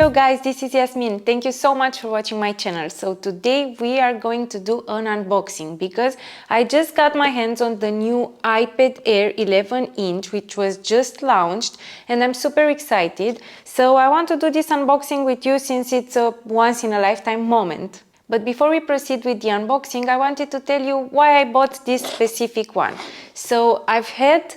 Hello guys, this is Yasmin. Thank you so much for watching my channel. So today we are going to do an unboxing because I just got my hands on the new iPad Air 11 inch which was just launched and I'm super excited. So I want to do this unboxing with you since it's a once in a lifetime moment. But before we proceed with the unboxing, I wanted to tell you why I bought this specific one. So I've had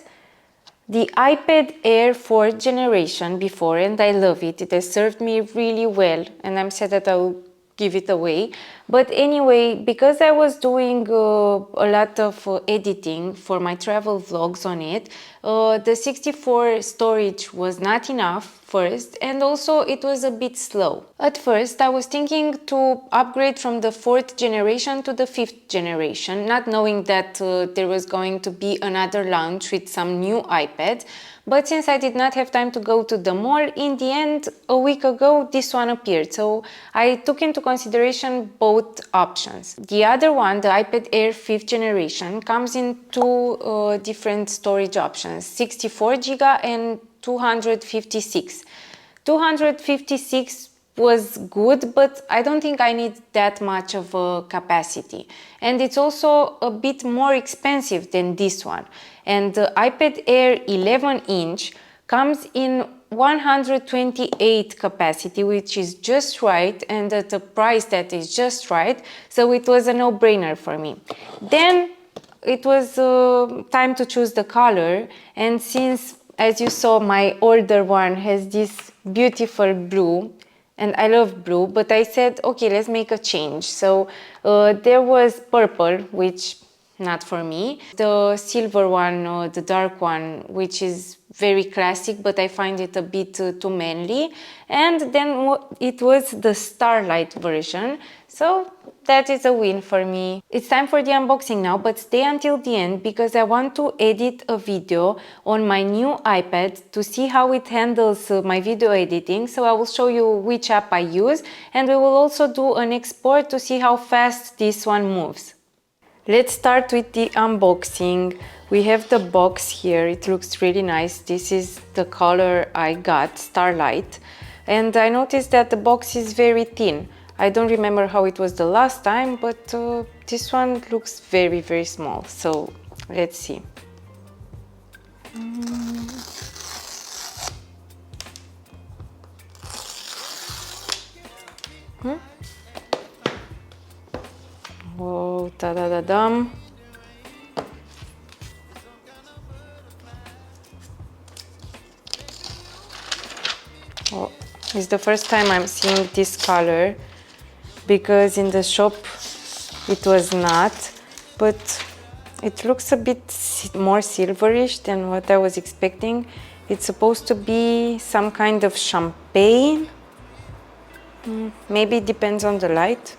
the iPad Air 4th generation before and I love it. It has served me really well and I'm sad that I'll give it away. But anyway, because I was doing a lot of editing for my travel vlogs on it, the 64 storage was not enough first, and also it was a bit slow. At first I was thinking to upgrade from the 4th generation to the 5th generation, not knowing that there was going to be another launch with some new iPads. But since I did not have time to go to the mall, in the end, a week ago, this one appeared. So I took into consideration both options. The other one, the iPad Air 5th generation, comes in two different storage options, 64 GB and 256. 256 was good, but I don't think I need that much of a capacity. And it's also a bit more expensive than this one. And the iPad Air 11 inch comes in 128 capacity, which is just right, and at a price that is just right. So it was a no-brainer for me. Then it was time to choose the color, and since, as you saw, my older one has this beautiful blue, and I love blue, but I said, okay, let's make a change. So there was purple, which not for me. The silver one, the dark one, which is very classic, but I find it a bit too manly. And then it was the Starlight version. So that is a win for me. It's time for the unboxing now, but stay until the end because I want to edit a video on my new iPad to see how it handles my video editing. So I will show you which app I use, and we will also do an export to see how fast this one moves. Let's start with the unboxing. We have the box here. It looks really nice. This is the color I got, Starlight. And I noticed that the box is very thin. I don't remember how it was the last time, but this one looks very, very small. So let's see. Oh, ta-da-da-dum. Oh, it's the first time I'm seeing this color because in the shop it was not, but it looks a bit more silverish than what I was expecting. It's supposed to be some kind of champagne. Maybe it depends on the light.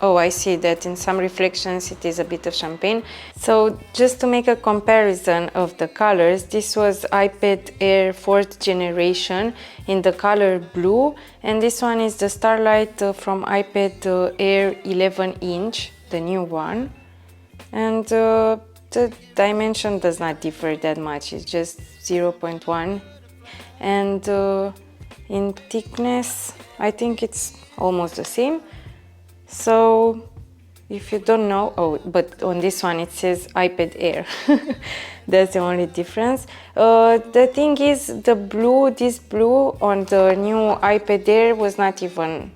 Oh, I see that in some reflections it is a bit of champagne. So just to make a comparison of the colors, this was iPad Air 4th generation in the color blue, and this one is the Starlight from iPad Air 11 inch, the new one. And the dimension does not differ that much, it's just 0.1. And in thickness, I think it's almost the same. So if you don't know, oh, but on this one it says iPad Air. That's the only difference. The thing is, the blue, this blue on the new iPad Air was not even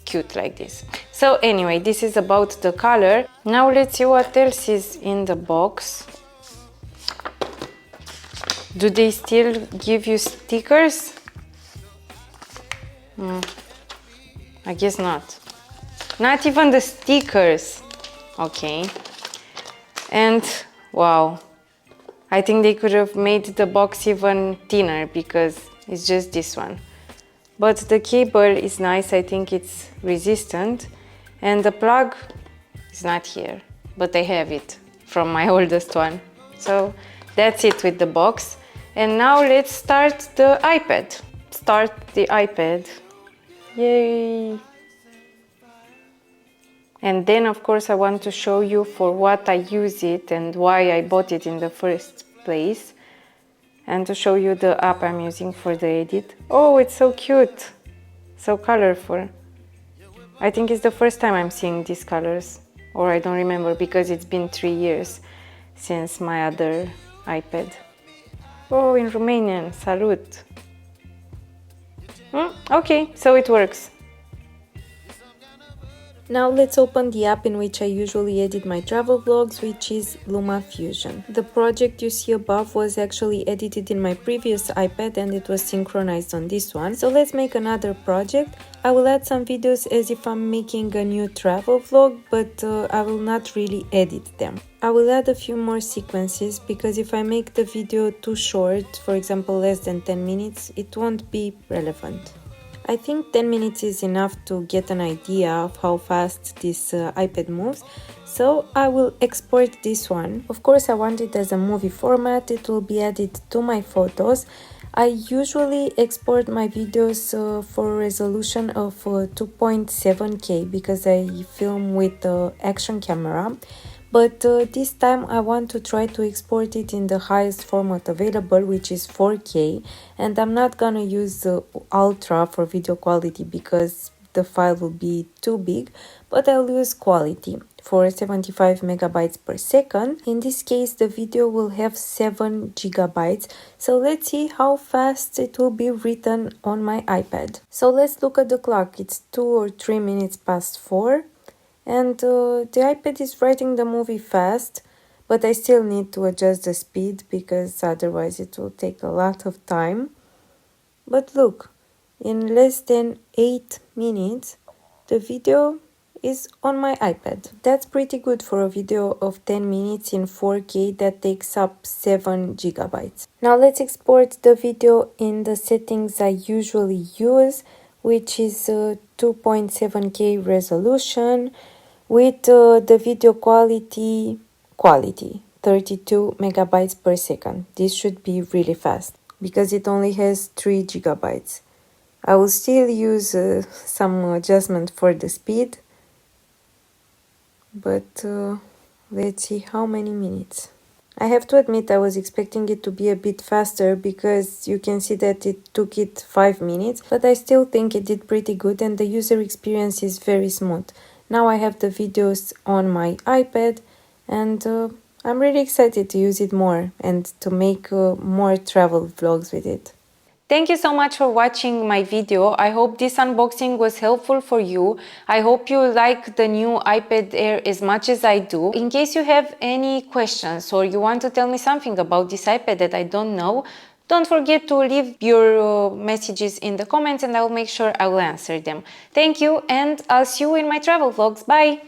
cute like this. So anyway, this is about the color. Now let's see what else is in the box. Do they still give you stickers? I guess not. Not even the stickers. Okay. And wow, I think they could have made the box even thinner because it's just this one. But the cable is nice. I think it's resistant. And the plug is not here, but I have it from my oldest one. So that's it with the box. And now let's start the iPad. Start the iPad. Yay! And then, of course, I want to show you for what I use it and why I bought it in the first place. and to show you the app I'm using for the edit. Oh, it's so cute, so colorful. I think it's the first time I'm seeing these colors, or I don't remember because it's been 3 years since my other iPad. Oh, in Romanian, salut! Okay, so it works. Now let's open the app in which I usually edit my travel vlogs, which is LumaFusion. The project you see above was actually edited in my previous iPad and it was synchronized on this one. So let's make another project. I will add some videos as if I'm making a new travel vlog, but I will not really edit them. I will add a few more sequences because if I make the video too short, for example less than 10 minutes, it won't be relevant. I think 10 minutes is enough to get an idea of how fast this iPad moves, so I will export this one. Of course I want it as a movie format, it will be added to my photos. I usually export my videos for a resolution of 2.7K because I film with the action camera. But this time I want to try to export it in the highest format available, which is 4K, and I'm not gonna use Ultra for video quality because the file will be too big, but I'll use quality for 75 megabytes per second. In this case the video will have 7 gigabytes, so let's see how fast it will be written on my iPad. So let's look at the clock, it's 2 or 3 minutes past 4. And the iPad is writing the movie fast, but I still need to adjust the speed because otherwise it will take a lot of time. But look, in less than 8 minutes, the video is on my iPad. That's pretty good for a video of 10 minutes in 4K that takes up 7 gigabytes. Now let's export the video in the settings I usually use, which is 2.7K resolution, with the video quality 32 megabytes per second. This should be really fast because it only has 3 gigabytes. I will still use some adjustment for the speed, but let's see how many minutes. I have to admit I was expecting it to be a bit faster because you can see that it took it 5 minutes, but I still think it did pretty good and the user experience is very smooth. Now I have the videos on my iPad and I'm really excited to use it more and to make more travel vlogs with it. Thank you so much for watching my video. I hope this unboxing was helpful for you. I hope you like the new iPad Air as much as I do. In case you have any questions or you want to tell me something about this iPad that I don't know, don't forget to leave your messages in the comments and I will make sure I will answer them. Thank you and I'll see you in my travel vlogs. Bye!